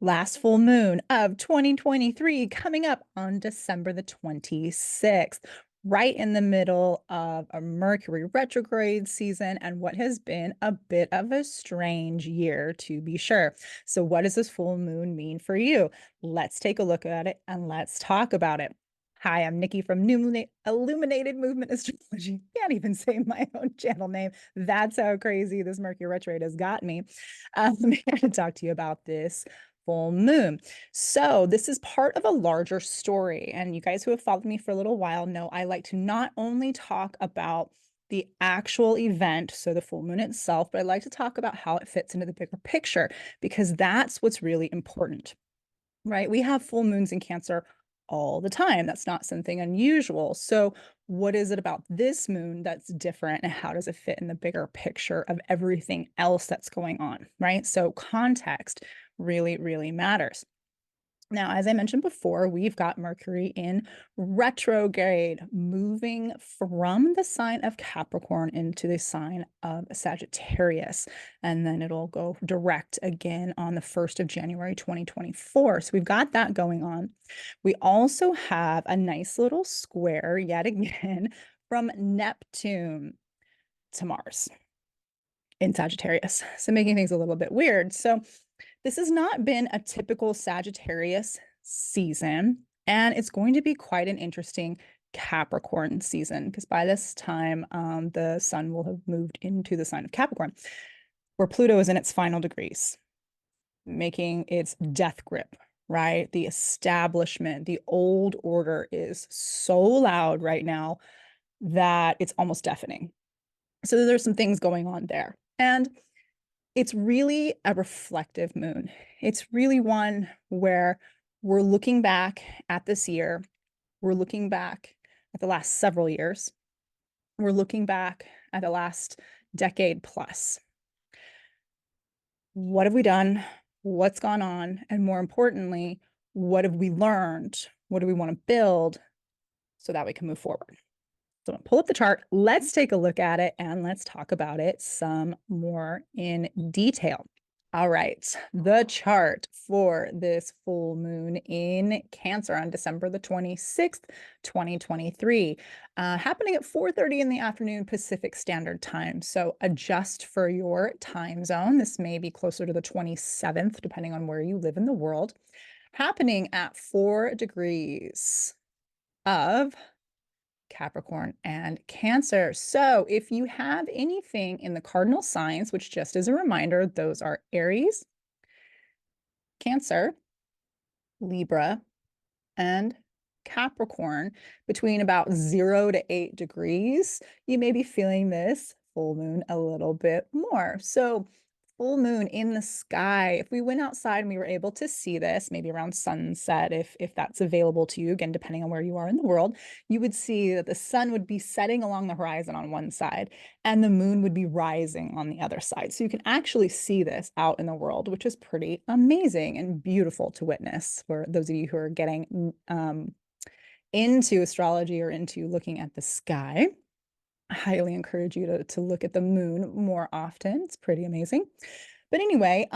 Last full moon of 2023 coming up on December the 26th, right in the middle of a Mercury retrograde season and what has been a bit of a strange year, to be sure. So, what does this full moon mean for you? Let's take a look at it and let's talk about it. Hi, I'm Nikki from Illuminated Movement Astrology. Can't even say my own channel name. That's how crazy this Mercury retrograde has got me. I'm here to talk to you about this full moon. So, this is part of a larger story. And you guys who have followed me for a little while know I like to not only talk about the actual event, so the full moon itself, but I like to talk about how it fits into the bigger picture because that's what's really important, right? We have full moons in Cancer all the time. That's not something unusual. So, what is it about this moon that's different, and how does it fit in the bigger picture of everything else that's going on, right? So, context really, really matters. Now, as I mentioned before, we've got Mercury in retrograde, moving from the sign of Capricorn into the sign of Sagittarius. And then it'll go direct again on the 1st of January, 2024. So we've got that going on. We also have a nice little square yet again from Neptune to Mars in Sagittarius. So making things a little bit weird. So this has not been a typical Sagittarius season, and it's going to be quite an interesting Capricorn season because by this time, the sun will have moved into the sign of Capricorn, where Pluto is in its final degrees, making its death grip, right? The establishment, the old order is so loud right now that it's almost deafening. So there's some things going on there. And it's really a reflective moon. It's really one where we're looking back at this year. We're looking back at the last several years. We're looking back at the last decade plus. What have we done? What's gone on? And more importantly, what have we learned? What do we want to build so that we can move forward? So pull up the chart. Let's take a look at it and let's talk about it some more in detail. All right, the chart for this full moon in Cancer on December the 26th, 2023, happening at 4:30 in the afternoon Pacific Standard Time. So adjust for your time zone. This may be closer to the 27th, depending on where you live in the world. Happening at 4 degrees of Capricorn and Cancer. So if you have anything in the cardinal signs, which just as a reminder, those are Aries, Cancer, Libra, and Capricorn between about 0 to 8 degrees, you may be feeling this full moon a little bit more. So full moon in the sky. If we went outside and we were able to see this, maybe around sunset, if that's available to you, again, depending on where you are in the world, you would see that the sun would be setting along the horizon on one side and the moon would be rising on the other side. So you can actually see this out in the world, which is pretty amazing and beautiful to witness for those of you who are getting into astrology or into looking at the sky. I highly encourage you to look at the moon more often. It's pretty amazing. But anyway,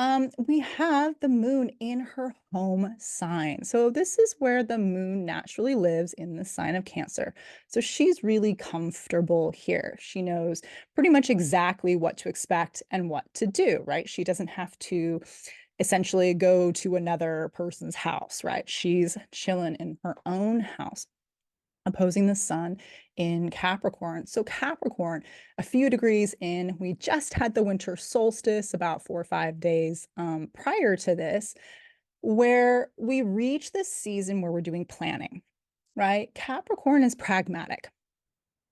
we have the moon in her home sign. So this is where the moon naturally lives, in the sign of Cancer. So she's really comfortable here. She knows pretty much exactly what to expect and what to do, right? She doesn't have to essentially go to another person's house, right? She's chilling in her own house, opposing the sun in Capricorn. So Capricorn, a few degrees in, we just had the winter solstice about 4 or 5 days prior to this, where we reach this season where we're doing planning, right? Capricorn is pragmatic.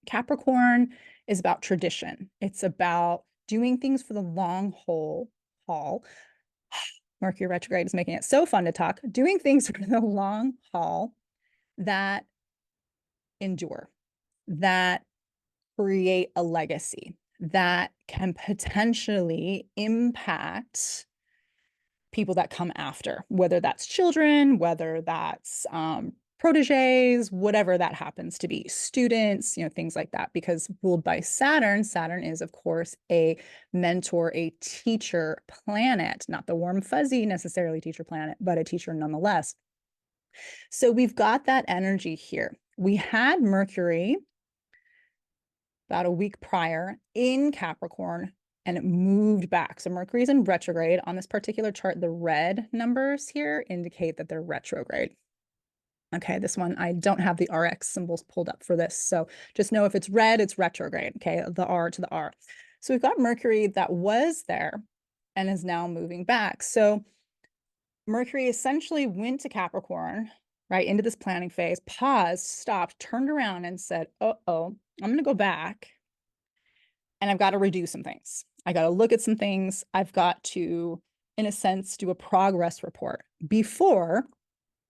Capricorn is about tradition. It's about doing things for the long haul. Mercury retrograde is making it so fun to talk. Doing things for the long haul that endure, that create a legacy, that can potentially impact people that come after, whether that's children, whether that's proteges, whatever that happens to be, students, things like that, because ruled by Saturn, Saturn is, of course, a mentor, a teacher planet, not the warm, fuzzy necessarily teacher planet, but a teacher nonetheless. So we've got that energy here. We had Mercury about a week prior in Capricorn, and it moved back. So Mercury's in retrograde. On this particular chart, the red numbers here indicate that they're retrograde. Okay, this one, I don't have the RX symbols pulled up for this. So just know if it's red, it's retrograde. Okay, the R to the R. So we've got Mercury that was there and is now moving back. So Mercury essentially went to Capricorn, right, into this planning phase, paused, stopped, turned around and said, uh-oh, I'm going to go back and I've got to redo some things. I got to look at some things. I've got to, in a sense, do a progress report before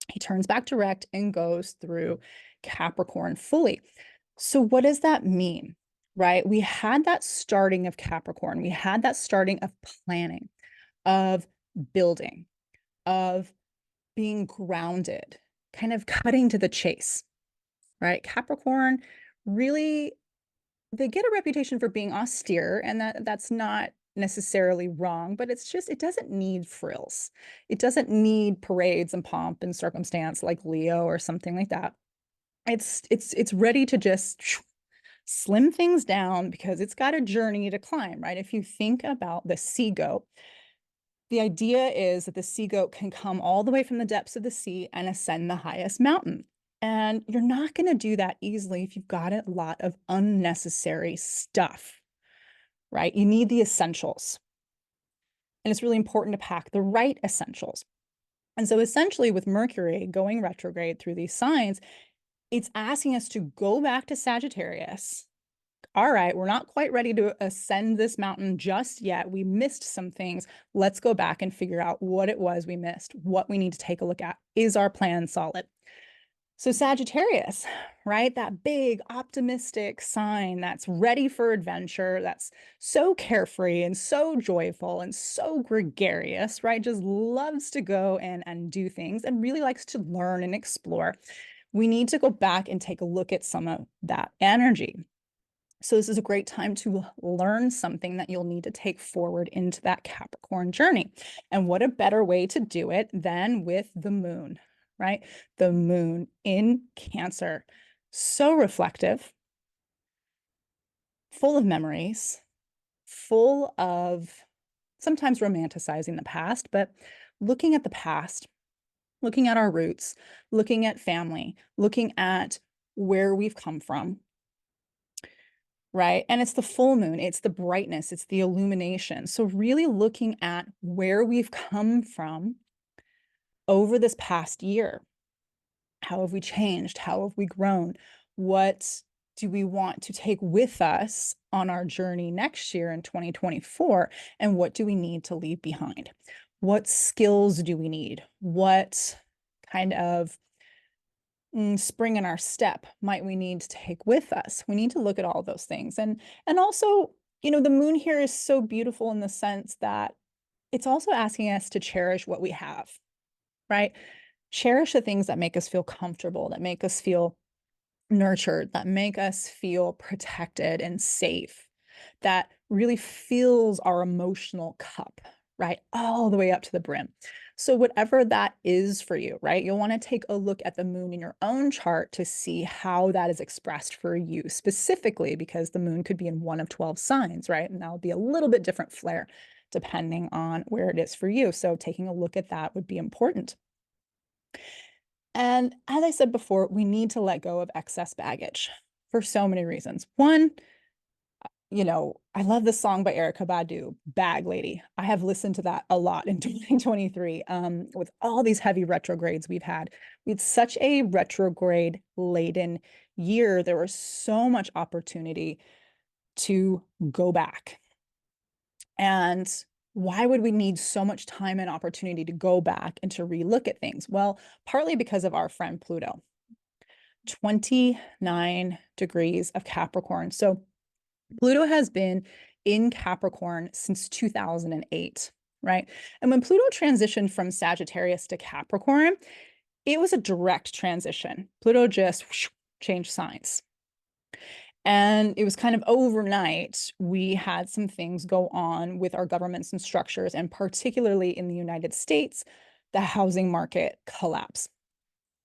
he turns back direct and goes through Capricorn fully. So what does that mean, right? We had that starting of Capricorn. We had that starting of planning, of building, of being grounded, kind of cutting to the chase, right? Capricorn really, they get a reputation for being austere, and that's not necessarily wrong, but it's just, it doesn't need frills. It doesn't need parades and pomp and circumstance like Leo or something like that. It's ready to just slim things down because it's got a journey to climb, right? If you think about the sea goat, the idea is that the sea goat can come all the way from the depths of the sea and ascend the highest mountain. And you're not going to do that easily if you've got a lot of unnecessary stuff, right? You need the essentials. And it's really important to pack the right essentials. And so essentially with Mercury going retrograde through these signs, it's asking us to go back to Sagittarius. All right, we're not quite ready to ascend this mountain just yet. We missed some things. Let's go back and figure out what it was we missed, what we need to take a look at. Is our plan solid? So Sagittarius, right? That big optimistic sign that's ready for adventure, that's so carefree and so joyful and so gregarious, right? Just loves to go and do things and really likes to learn and explore. We need to go back and take a look at some of that energy. So this is a great time to learn something that you'll need to take forward into that Capricorn journey. And what a better way to do it than with the moon, right? The moon in Cancer, so reflective, full of memories, full of sometimes romanticizing the past, but looking at the past, looking at our roots, looking at family, looking at where we've come from, right? And it's the full moon, it's the brightness, it's the illumination. So really looking at where we've come from over this past year. How have we changed? How have we grown? What do we want to take with us on our journey next year in 2024? And what do we need to leave behind? What skills do we need? What kind of spring in our step might we need to take with us? We need to look at all those things. And also, the moon here is so beautiful in the sense that it's also asking us to cherish what we have, right? Cherish the things that make us feel comfortable, that make us feel nurtured, that make us feel protected and safe, that really fills our emotional cup, right? All the way up to the brim. So whatever that is for you, right? You'll want to take a look at the moon in your own chart to see how that is expressed for you specifically, because the moon could be in one of 12 signs, right? And that'll be a little bit different flair depending on where it is for you. So taking a look at that would be important. And as I said before, we need to let go of excess baggage for so many reasons. One, I love the song by Erykah Badu, Bag Lady. I have listened to that a lot in 2023 with all these heavy retrogrades we've had. We had such a retrograde laden year. There was so much opportunity to go back. And why would we need so much time and opportunity to go back and to relook at things? Well, partly because of our friend Pluto, 29 degrees of Capricorn. So Pluto has been in Capricorn since 2008, right? And when Pluto transitioned from Sagittarius to Capricorn, It was a direct transition. Pluto just changed signs. And it was kind of overnight, we had some things go on with our governments and structures, and particularly in the United States, the housing market collapse.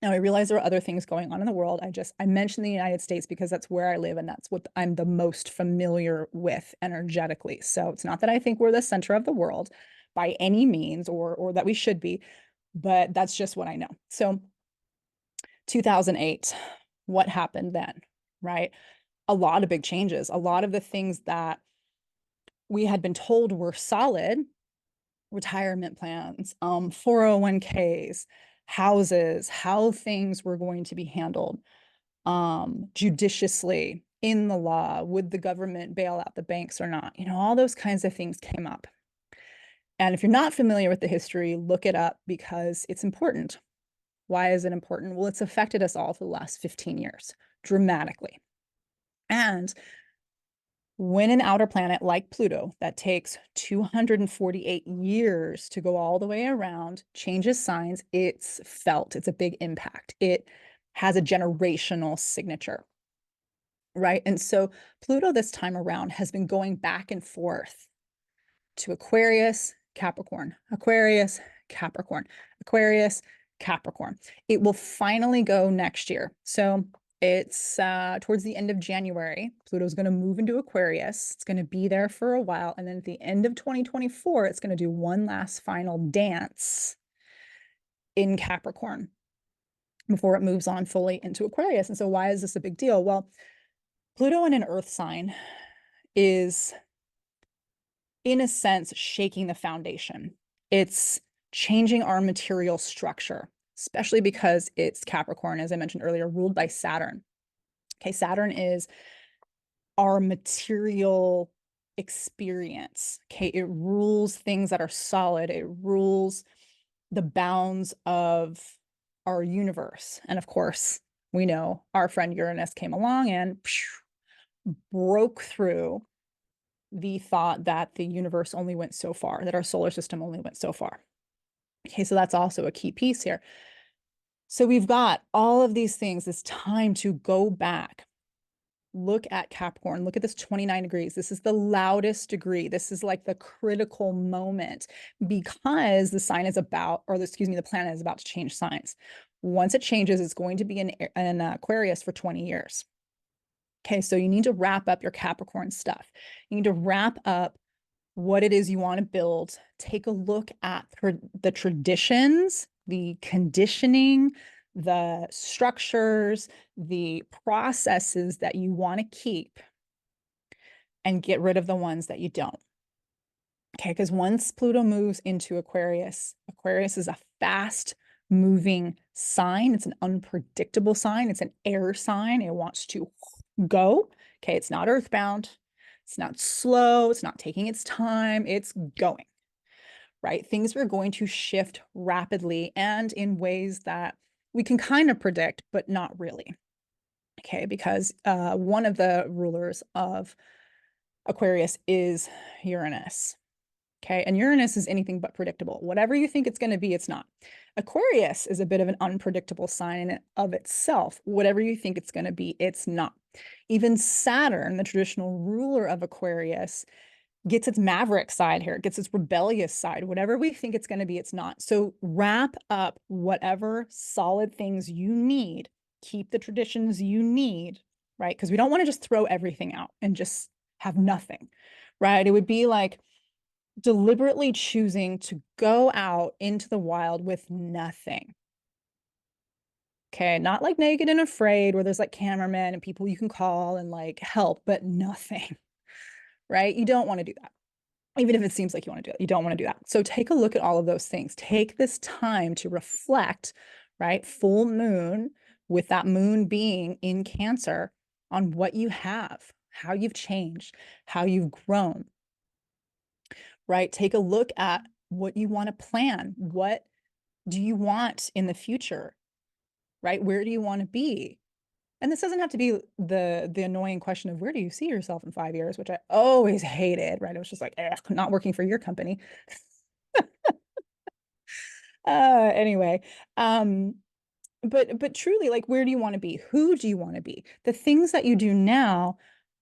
Now, I realize there are other things going on in the world. I mentioned the United States because that's where I live and that's what I'm the most familiar with energetically. So it's not that I think we're the center of the world by any means or that we should be, but that's just what I know. So 2008, what happened then, right? A lot of big changes. A lot of the things that we had been told were solid, retirement plans, 401ks, houses, how things were going to be handled judiciously in the law. Would the government bail out the banks or not? All those kinds of things came up. And if you're not familiar with the history, look it up because it's important. Why is it important? Well, it's affected us all for the last 15 years dramatically. And when an outer planet like Pluto, that takes 248 years to go all the way around, changes signs, it's felt. It's a big impact. It has a generational signature, right? And so Pluto this time around has been going back and forth to Aquarius, Capricorn, Aquarius, Capricorn, Aquarius, Capricorn. It will finally go next year. So it's towards the end of January. Pluto's going to move into Aquarius. It's going to be there for a while. And then at the end of 2024, it's going to do one last final dance in Capricorn before it moves on fully into Aquarius. And so why is this a big deal? Well, Pluto in an Earth sign is, in a sense, shaking the foundation. It's changing our material structure, especially because it's Capricorn, as I mentioned earlier, ruled by Saturn. Okay, Saturn is our material experience. Okay, it rules things that are solid. It rules the bounds of our universe. And of course, we know our friend Uranus came along and broke through the thought that the universe only went so far, that our solar system only went so far. Okay, so that's also a key piece here. So we've got all of these things, this time to go back, look at Capricorn, look at this 29 degrees. This is the loudest degree. This is like the critical moment because the sign is about, or excuse me, the planet is about to change signs. Once it changes, it's going to be in Aquarius for 20 years. Okay, so you need to wrap up your Capricorn stuff. You need to wrap up what it is you want to build. Take a look at the traditions, the conditioning, the structures, the processes that you want to keep, and get rid of the ones that you don't. Okay, because once Pluto moves into Aquarius, Aquarius is a fast moving sign. It's an unpredictable sign. It's an air sign. It wants to go. Okay, it's not earthbound. It's not slow. It's not taking its time. It's going, right? Things are going to shift rapidly and in ways that we can kind of predict, but not really. Okay, because one of the rulers of Aquarius is Uranus. Okay, and Uranus is anything but predictable. Whatever you think it's going to be, it's not. Aquarius is a bit of an unpredictable sign in and of itself. Whatever you think it's going to be, it's not. Even Saturn, the traditional ruler of Aquarius, gets its maverick side here, gets its rebellious side. Whatever we think it's going to be, it's not. So wrap up whatever solid things you need, keep the traditions you need, right? Because we don't want to just throw everything out and just have nothing, right? It would be like deliberately choosing to go out into the wild with nothing. Okay, not like Naked and Afraid, where there's like cameramen and people you can call and like help, but nothing, right? You don't want to do that. Even if it seems like you want to do it, you don't want to do that. So take a look at all of those things. Take this time to reflect, right? Full moon, with that moon being in Cancer, on what you have, how you've changed, how you've grown, right? Take a look at what you want to plan. What do you want in the future, right? Where do you want to be? And this doesn't have to be the annoying question of where do you see yourself in 5 years, which I always hated, right? It was just like, not working for your company. Anyway, but truly, like, where do you want to be? Who do you want to be? The things that you do now,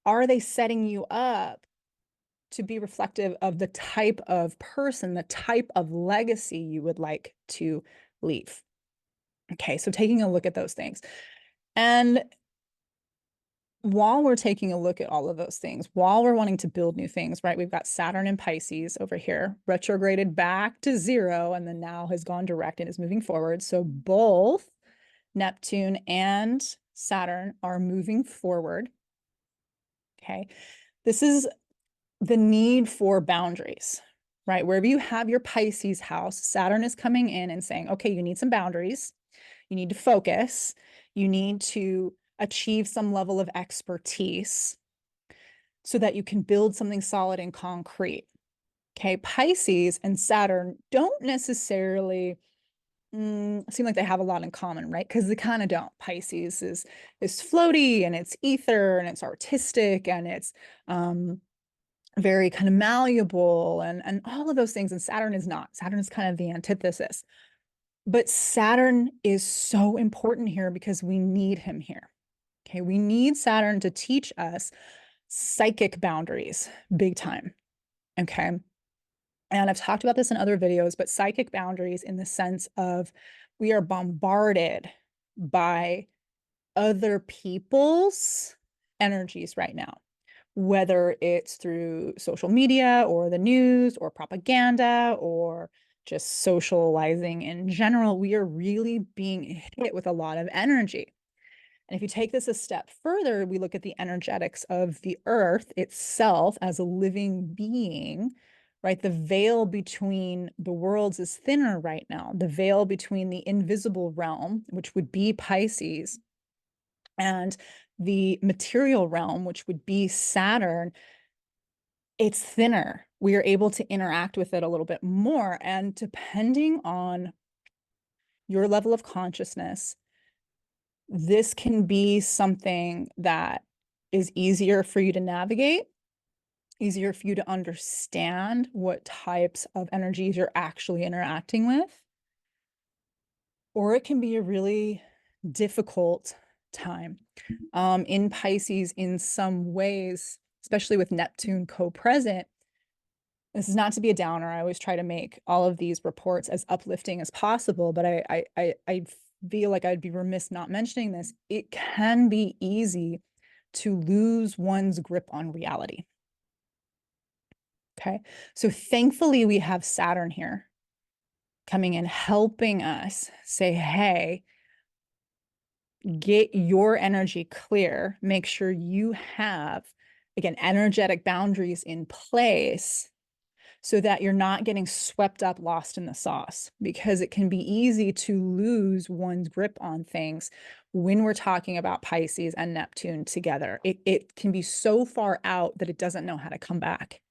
are they setting you up to be reflective of the type of person, the type of legacy you would like to leave? Okay, so taking a look at those things. And while we're taking a look at all of those things, while we're wanting to build new things, right? We've got Saturn and Pisces over here, retrograded back to 0, and then now has gone direct and is moving forward. So both Neptune and Saturn are moving forward. Okay. This is the need for boundaries, right? Wherever you have your Pisces house, Saturn is coming in and saying, okay, you need some boundaries. You need to focus. You need to achieve some level of expertise so that you can build something solid and concrete. Okay. Pisces and Saturn don't necessarily seem like they have a lot in common, right? Because they kind of don't. Pisces is floaty and it's ether and it's artistic and it's very kind of malleable and all of those things. And Saturn is not. Saturn is kind of the antithesis. But Saturn is so important here because we need him here. Okay, we need Saturn to teach us psychic boundaries big time. Okay. And I've talked about this in other videos, but psychic boundaries in the sense of we are bombarded by other people's energies right now, whether it's through social media or the news or propaganda or just socializing in general. We are really being hit with a lot of energy. And if you take this a step further, we look at the energetics of the earth itself as a living being, right? The veil between the worlds is thinner right now. The veil between the invisible realm, which would be Pisces, and the material realm, which would be Saturn, it's thinner. We are able to interact with it a little bit more. And depending on your level of consciousness, this can be something that is easier for you to navigate, easier for you to understand what types of energies you're actually interacting with, or it can be a really difficult time. In Pisces, in some ways, especially with Neptune co-present, this is not to be a downer. I always try to make all of these reports as uplifting as possible, but I feel like I'd be remiss not mentioning this. It can be easy to lose one's grip on reality. Okay. So thankfully we have Saturn here coming in, helping us say, hey, get your energy clear, make sure you have, again, energetic boundaries in place so that you're not getting swept up, lost in the sauce, because it can be easy to lose one's grip on things when we're talking about Pisces and Neptune together. It can be so far out that it doesn't know how to come back,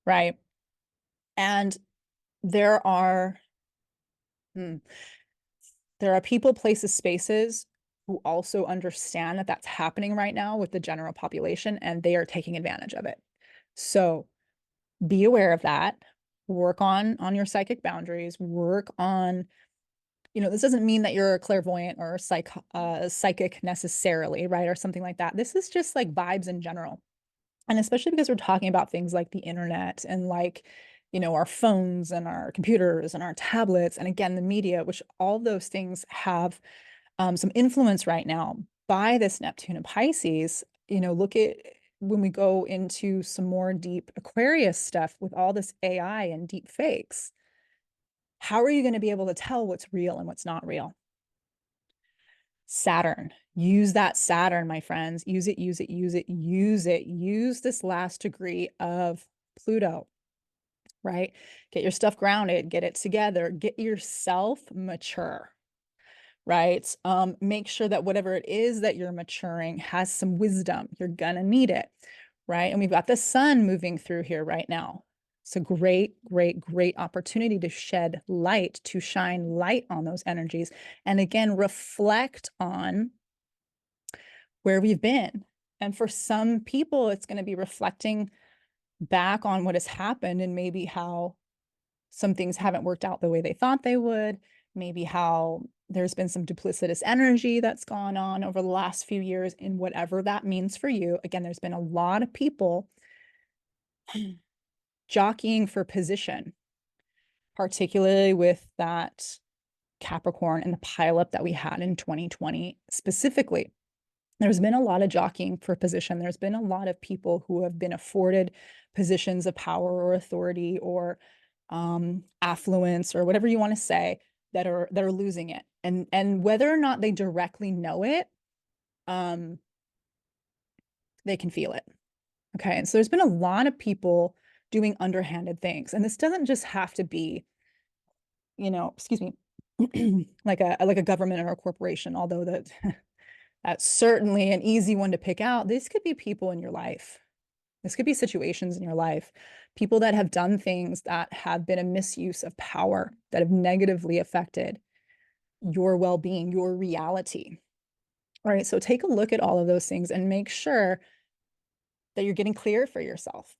right? And there are people, places, spaces who also understand that that's happening right now with the general population, and they are taking advantage of it. So be aware of that. Work on your psychic boundaries. Work on, this doesn't mean that you're a clairvoyant or a psychic necessarily, right? Or something like that. This is just like vibes in general. And especially because we're talking about things like the internet and like, our phones and our computers and our tablets, and again, the media, which all those things have some influence right now by this Neptune and Pisces. Look at when we go into some more deep Aquarius stuff with all this AI and deep fakes. How are you going to be able to tell what's real and what's not real? Saturn. Use that Saturn, my friends. Use it, use it, use it, use it. Use this last degree of Pluto, right? Get your stuff grounded, get it together, get yourself mature, right? Make sure that whatever it is that you're maturing has some wisdom. You're gonna need it, right? And we've got the sun moving through here right now. It's a great, great, great opportunity to shed light, to shine light on those energies. And again, reflect on where we've been. And for some people, it's going to be reflecting back on what has happened and maybe how some things haven't worked out the way they thought they would, maybe how There's been some duplicitous energy that's gone on over the last few years in whatever that means for you. Again, there's been a lot of people jockeying for position, particularly with that Capricorn and the pileup that we had in 2020 specifically. There's been a lot of jockeying for position. There's been a lot of people who have been afforded positions of power or authority or affluence or whatever you want to say that are losing it. And whether or not they directly know it, they can feel it. Okay. And so there's been a lot of people doing underhanded things. And this doesn't just have to be, excuse me, like a government or a corporation, although that's certainly an easy one to pick out. This could be people in your life. This could be situations in your life, people that have done things that have been a misuse of power, that have negatively affected your well-being, your reality. All right. So take a look at all of those things and make sure that you're getting clear for yourself.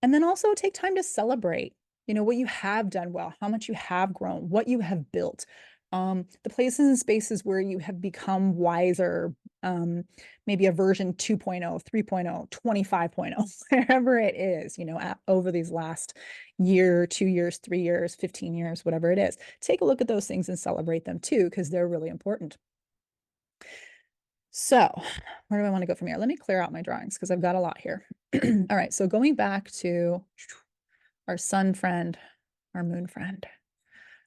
And then also take time to celebrate, what you have done well, how much you have grown, what you have built, the places and spaces where you have become wiser, maybe a version 2.0, 3.0, 25.0, wherever it is, over these last year, 2 years, 3 years, 15 years, whatever it is. Take a look at those things and celebrate them too, because they're really important. So where do I want to go from here? Let me clear out my drawings because I've got a lot here. All right. So going back to our sun friend, our moon friend.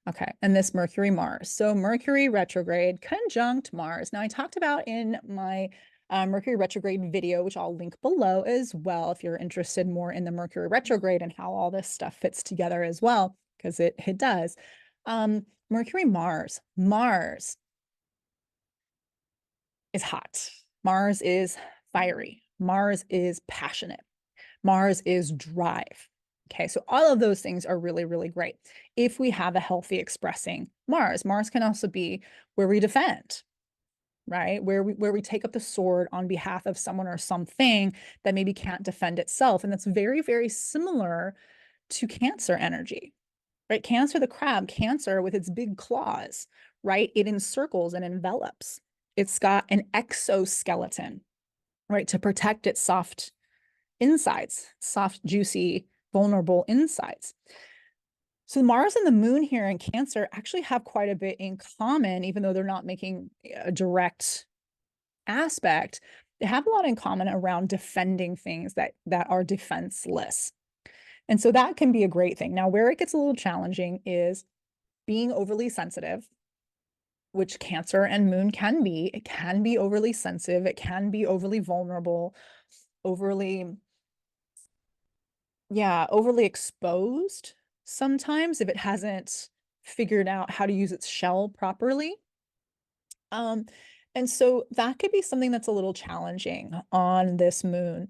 Okay. And this Mercury Mars. So Mercury retrograde conjunct Mars. Now I talked about in my Mercury retrograde video, which I'll link below as well, if you're interested more in the Mercury retrograde and how all this stuff fits together as well, because it does. Mercury Mars. Mars is hot. Mars is fiery. Mars is passionate. Mars is drive. Okay, so all of those things are really, really great. If we have a healthy expressing Mars, Mars can also be where we defend, right? Where we take up the sword on behalf of someone or something that maybe can't defend itself. And that's very, very similar to Cancer energy, right? Cancer, the crab, Cancer with its big claws, right? It encircles and envelops. It's got an exoskeleton, right? To protect its soft insides, soft, juicy, vulnerable insides. So Mars and the moon here in Cancer actually have quite a bit in common, even though they're not making a direct aspect. They have a lot in common around defending things that are defenseless. And so that can be a great thing. Now, where it gets a little challenging is being overly sensitive, which Cancer and moon can be. It can be overly sensitive. It can be overly vulnerable, overly exposed sometimes if it hasn't figured out how to use its shell properly. And so that could be something that's a little challenging on this moon.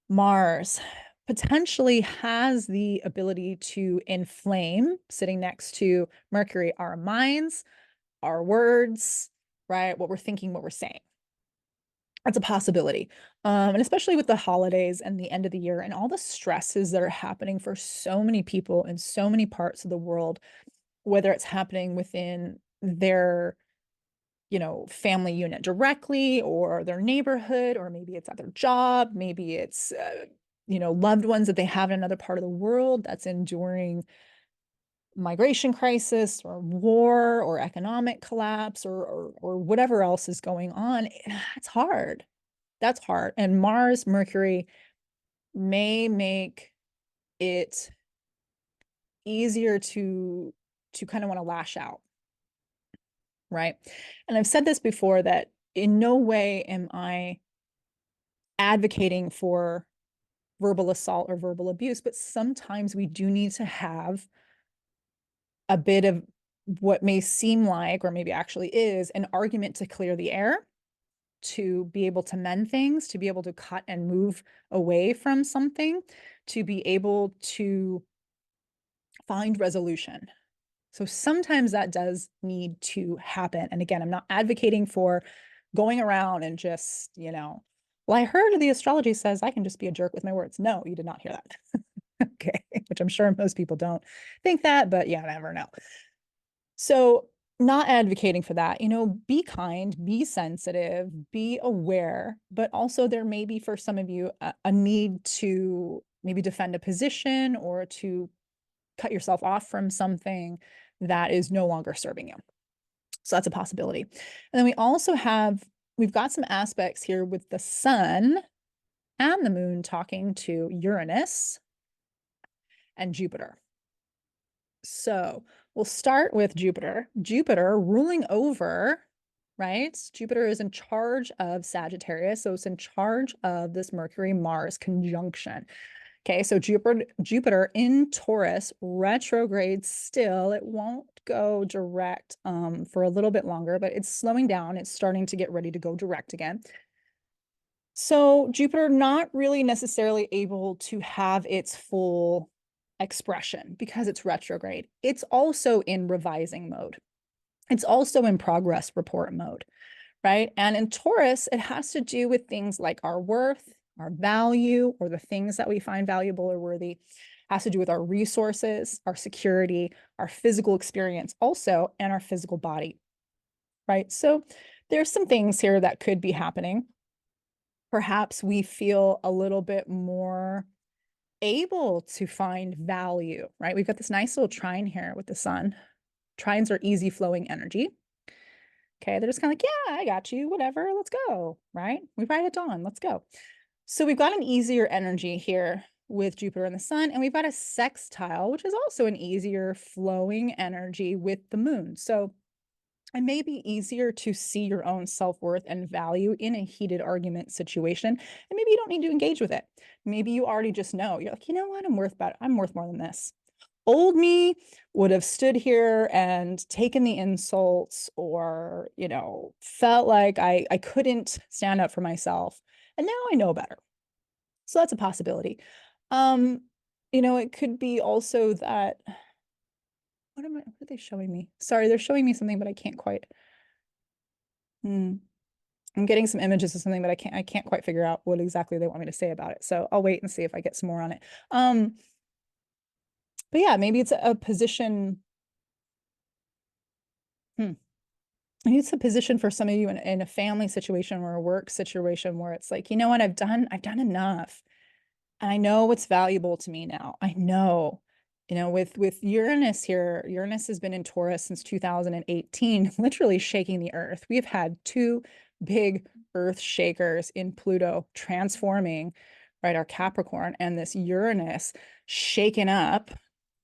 Mars potentially has the ability to inflame, sitting next to Mercury, our minds, our words, right? What we're thinking, what we're saying. That's a possibility. And especially with the holidays and the end of the year and all the stresses that are happening for so many people in so many parts of the world, whether it's happening within their, family unit directly or their neighborhood, or maybe it's at their job, maybe it's, loved ones that they have in another part of the world that's enduring migration crisis or war or economic collapse or whatever else is going on. It's hard. That's hard. And Mars, Mercury may make it easier to kind of want to lash out, right? And I've said this before that in no way am I advocating for verbal assault or verbal abuse, but sometimes we do need to have a bit of what may seem like, or maybe actually is, an argument to clear the air, to be able to mend things, to be able to cut and move away from something, to be able to find resolution. So sometimes that does need to happen. And again, I'm not advocating for going around and just, well, I heard the astrology says I can just be a jerk with my words. No, you did not hear that. Okay, which I'm sure most people don't think that, but yeah, I never know. So Not advocating for that. Be kind, be sensitive, be aware, but also there may be for some of you a need to maybe defend a position or to cut yourself off from something that is no longer serving you. So that's a possibility. And then we've got some aspects here with the sun and the moon talking to Uranus and Jupiter. So we'll start with Jupiter. Jupiter ruling over, right? Jupiter is in charge of Sagittarius, so it's in charge of this Mercury-Mars conjunction. Okay, so Jupiter in Taurus, retrograde still. It won't go direct for a little bit longer, but it's slowing down. It's starting to get ready to go direct again. So Jupiter not really necessarily able to have its full expression because it's retrograde. It's also in revising mode. It's also in progress report mode, right? And in Taurus, it has to do with things like our worth, our value, or the things that we find valuable or worthy. It has to do with our resources, our security, our physical experience also, and our physical body, right? So there's some things here that could be happening. Perhaps we feel a little bit more able to find value, right? We've got this nice little trine here with the sun. Trines are easy flowing energy. Okay, they're just kind of like, yeah, I got you, whatever, let's go, right? We ride at dawn, let's go. So we've got an easier energy here with Jupiter and the sun, and we've got a sextile, which is also an easier flowing energy with the moon. So it may be easier to see your own self-worth and value in a heated argument situation. And maybe you don't need to engage with it. Maybe you already just know. You're like, you know what? I'm worth more than this. Old me would have stood here and taken the insults or, felt like I couldn't stand up for myself. And now I know better. So that's a possibility. It could be also that what are they showing me? Sorry, they're showing me something, but I can't quite. I'm getting some images of something, but I can't quite figure out what exactly they want me to say about it. So I'll wait and see if I get some more on it. But yeah, maybe it's a position. Maybe it's a position for some of you in a family situation or a work situation where it's like, you know what, I've done enough. And I know what's valuable to me now. I know, with Uranus here, Uranus has been in Taurus since 2018, literally shaking the earth. We've had two big earth shakers in Pluto transforming, right, our Capricorn, and this Uranus shaking up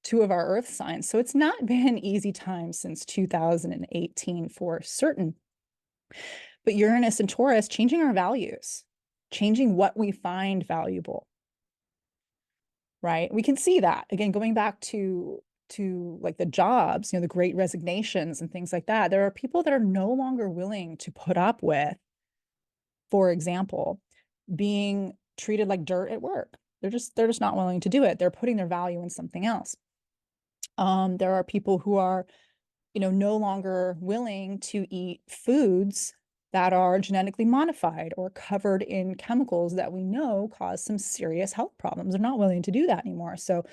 two of our earth signs. So it's not been easy times since 2018 for certain. But Uranus and Taurus changing our values, changing what we find valuable, right? We can see that again, going back to like the jobs, the great resignations and things like that. There are people that are no longer willing to put up with, for example, being treated like dirt at work. They're just not willing to do it. They're putting their value in something else. There are people who are, no longer willing to eat foods that are genetically modified or covered in chemicals that we know cause some serious health problems. They're not willing to do that anymore. So,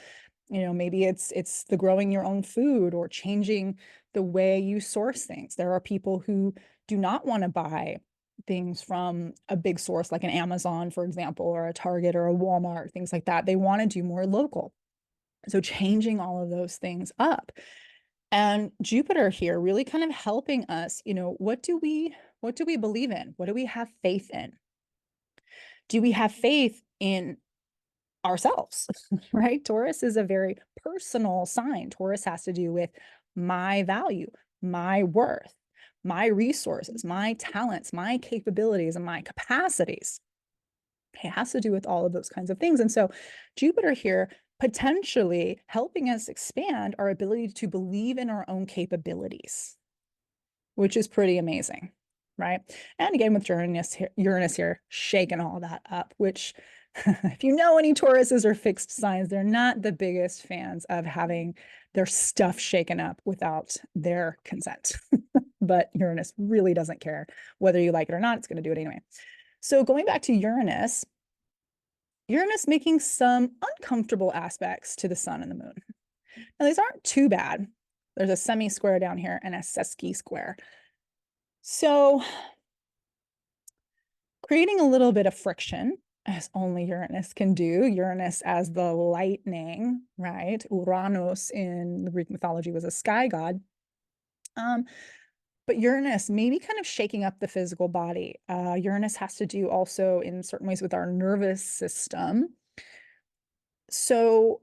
maybe it's the growing your own food or changing the way you source things. There are people who do not want to buy things from a big source like an Amazon, for example, or a Target or a Walmart, things like that. They want to do more local. So changing all of those things up. And Jupiter here really kind of helping us, what do we believe in? What do we have faith in? Do we have faith in ourselves, right? Taurus is a very personal sign. Taurus has to do with my value, my worth, my resources, my talents, my capabilities, and my capacities. It has to do with all of those kinds of things. And so Jupiter here potentially helping us expand our ability to believe in our own capabilities, which is pretty amazing, right? And again, with Uranus here shaking all that up, which if you know any Tauruses or fixed signs, they're not the biggest fans of having their stuff shaken up without their consent. But Uranus really doesn't care whether you like it or not. It's going to do it anyway. So going back to Uranus making some uncomfortable aspects to the sun and the moon. Now, these aren't too bad. There's a semi-square down here and a sesqui square. So creating a little bit of friction, as only Uranus can do. Uranus as the lightning, right? Uranus in the Greek mythology was a sky god. But Uranus maybe kind of shaking up the physical body. Uranus has to do also in certain ways with our nervous system. So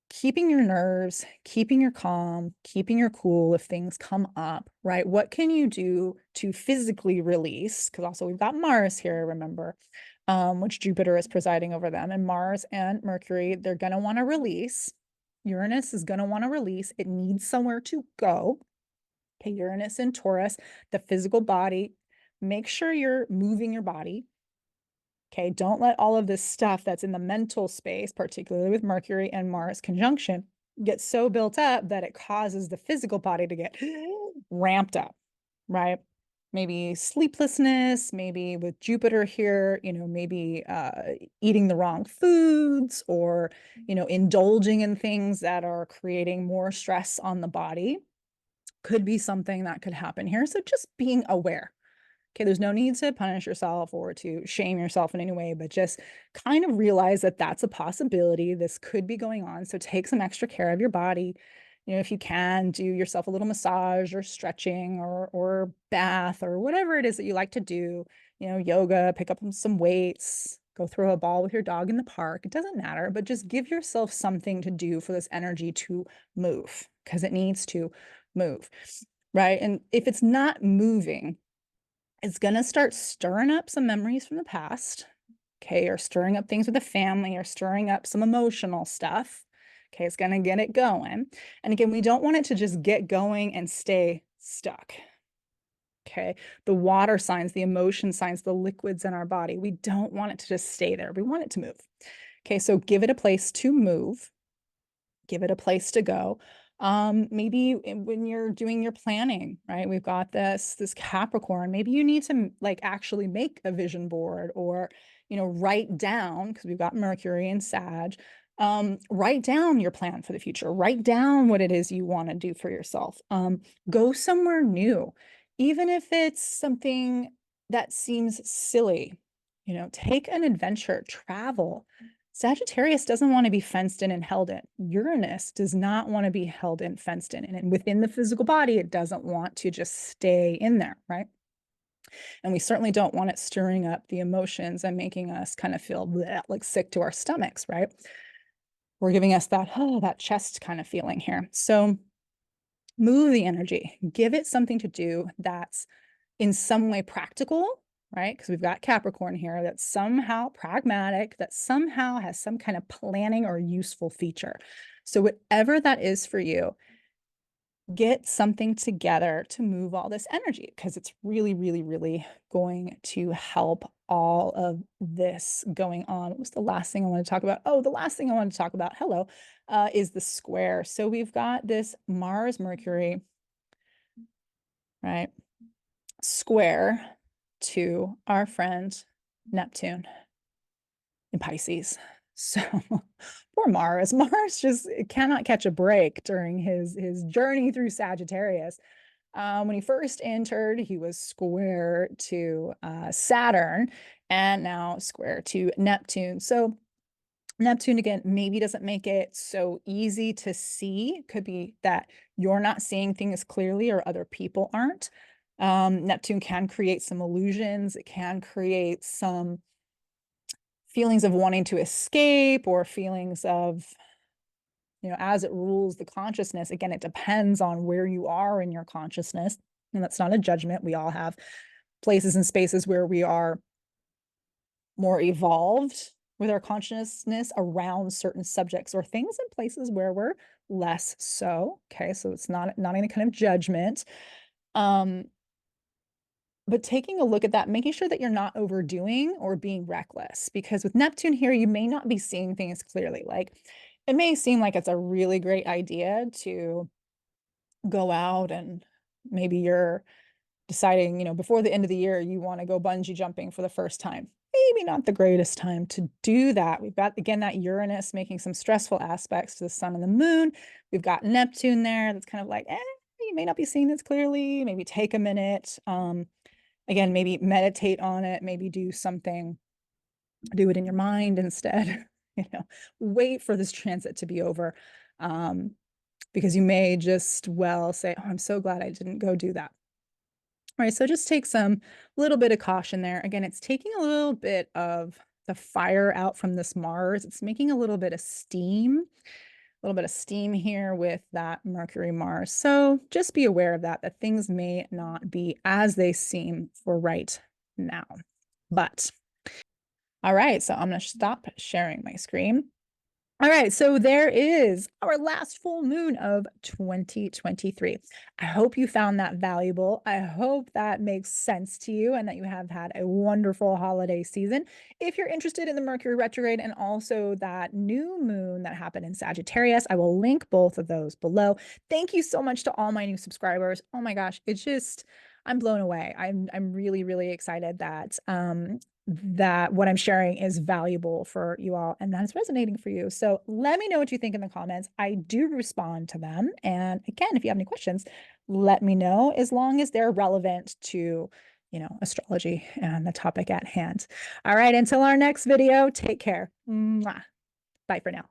keeping your nerves, keeping your calm, keeping your cool if things come up, right? What can you do to physically release? Because also we've got Mars here, remember, which Jupiter is presiding over them. And Mars and Mercury, they're going to want to release. Uranus is going to want to release. It needs somewhere to go. Okay, Uranus in Taurus, the physical body. Make sure you're moving your body. Okay, don't let all of this stuff that's in the mental space, particularly with Mercury and Mars conjunction, get so built up that it causes the physical body to get ramped up, right? Maybe sleeplessness, maybe with Jupiter here, maybe eating the wrong foods or, indulging in things that are creating more stress on the body could be something that could happen here. So just being aware. Okay, there's no need to punish yourself or to shame yourself in any way, but just kind of realize that that's a possibility. This could be going on. So take some extra care of your body. If you can, do yourself a little massage or stretching or bath or whatever it is that you like to do. Yoga, pick up some weights, go throw a ball with your dog in the park. It doesn't matter, but just give yourself something to do for this energy to move because it needs to move, right? And if it's not moving, it's going to start stirring up some memories from the past, okay, or stirring up things with the family or stirring up some emotional stuff. Okay, it's going to get it going. And again, we don't want it to just get going and stay stuck. Okay, the water signs, the emotion signs, the liquids in our body, we don't want it to just stay there. We want it to move. Okay, so give it a place to move, give it a place to go. Maybe when you're doing your planning, right? We've got this Capricorn. Maybe you need to like actually make a vision board or, write down, because we've got Mercury and Sag. Write down your plan for the future. Write down what it is you want to do for yourself. Go somewhere new, even if it's something that seems silly. Take an adventure, travel. Sagittarius doesn't want to be fenced in and held in. Uranus does not want to be held in, fenced in. And within the physical body, it doesn't want to just stay in there, right? And we certainly don't want it stirring up the emotions and making us kind of feel bleh, like sick to our stomachs, right? We're giving us that, that chest kind of feeling here. So move the energy, give it something to do that's in some way practical, right? Because we've got Capricorn here that's somehow pragmatic, that somehow has some kind of planning or useful feature. So whatever that is for you, get something together to move all this energy because it's really, really, really going to help all of this going on. What was the last thing I want to talk about? Oh, the last thing I want to talk about, is the square. So we've got this Mars, Mercury, right? Square to our friend Neptune in Pisces. So poor Mars. Mars just cannot catch a break during his journey through Sagittarius. When he first entered, he was square to Saturn and now square to Neptune. So Neptune, again, maybe doesn't make it so easy to see. Could be that you're not seeing things clearly or other people aren't. Neptune can create some illusions. It can create some feelings of wanting to escape or feelings of, as it rules the consciousness. Again, it depends on where you are in your consciousness. And that's not a judgment. We all have places and spaces where we are more evolved with our consciousness around certain subjects or things, and places where we're less so. Okay, so it's not any kind of judgment. But taking a look at that, making sure that you're not overdoing or being reckless, because with Neptune here, you may not be seeing things clearly. Like it may seem like it's a really great idea to go out and maybe you're deciding, before the end of the year, you want to go bungee jumping for the first time. maybe not the greatest time to do that. We've got, again, that Uranus making some stressful aspects to the sun and the moon. We've got Neptune there that's kind of like, you may not be seeing this clearly. Maybe take a minute. Again, maybe meditate on it. Maybe do something, do it in your mind instead. Wait for this transit to be over. Because you may just well say, oh, I'm so glad I didn't go do that. All right, so just take some little bit of caution there. Again, it's taking a little bit of the fire out from this Mars. It's making a little bit of steam here with that Mercury Mars. So just be aware of that, that things may not be as they seem for right now. But all right, so I'm going to stop sharing my screen. All right, so there is our last full moon of 2023. I hope you found that valuable. I hope that makes sense to you and that you have had a wonderful holiday season. If you're interested in the Mercury retrograde and also that new moon that happened in Sagittarius, I will link both of those below. Thank you so much to all my new subscribers. Oh my gosh, it's just, I'm blown away. I'm really, really excited that that what I'm sharing is valuable for you all and that is resonating for you. So let me know what you think in the comments. I do respond to them. And again, if you have any questions, let me know as long as they're relevant to, astrology and the topic at hand. All right, until our next video, take care. Mwah. Bye for now.